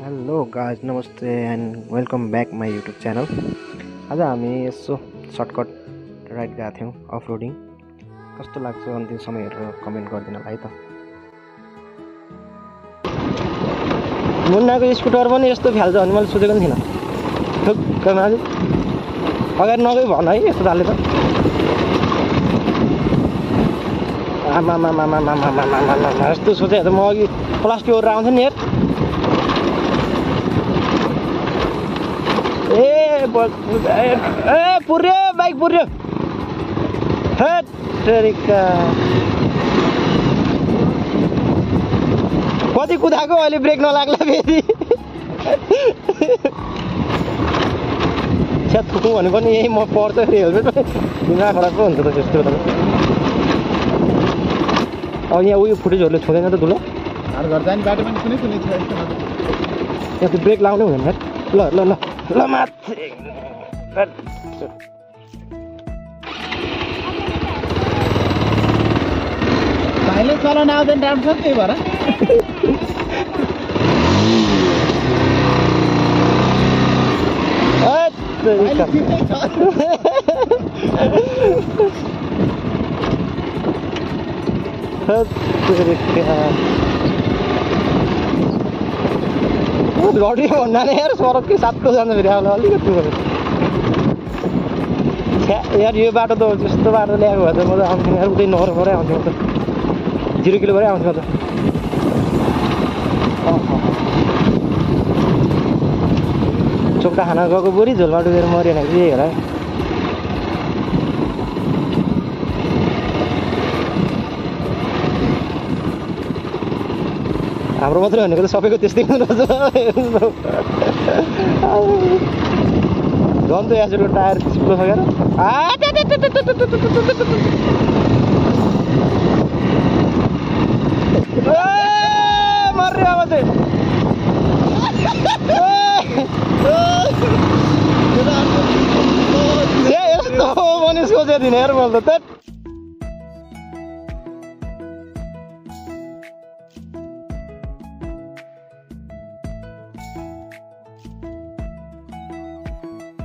Hello guys, नमस्ते and welcome back my YouTube channel. आज हामी यसो सर्टकट राइड गएको थियौँ अफ रोडिङ। कस्तो लाग्छ अन्तिम समय हेरेर कमेन्ट गरिदिनु होला है त। मुन्नाको स्कुटर पनि यस्तो फ्याल्छ भने मैले सोचेको पनि थिइनँ। ठुक्कमा अगाडि नगई भन है, यस्तो तालले त आमा यस्तो सोचेको त म अघि प्लास्टिक ओरेर आउँथेँ नि यार। ए पुर्यो बाइक पुर्यो। कति कुदाएको अहिले ब्रेक नलाग्ला फेरि। छ्या थुकौँ भने पनि यही म पर्छ फेरि हेलमेट दिमाग खराब पो हुन्छ त त्यस्तो बेला। अब यहाँ उयो फुटेजहरूले छुँदैन त धुलो। घर जाने बाटो पनि कुनै कुनै छ यस्तो यहाँ त ब्रेक लाउनै हुँदैन यार। ल ल ल ल माथि भाइले चलाउन आउँदैन राम्रो छ त्यही भएर लडी भन्दा नै यार सडककै सातो जान्छ फेरि आउला अलिकति यार। यो बाटो त त्यस्तो बाटो ल्याएको भए त म त आउँथेँ यार। उतै नरमरै आउँथेँ म त 0 किलोबाटै आउँथेँ म त। चोक्टा खाना गएको बुढी झोलमा डुबेर मरेन कि होला। हाम्रो मात्रै भनेको त सबैको त्यस्तै हुँदो रहेछ। झन् त एसिडको टायर चिप्लो सकेर मर्यो अब चाहिँ। यस्तो पनि सोचेको थिइनँ यार मैले त।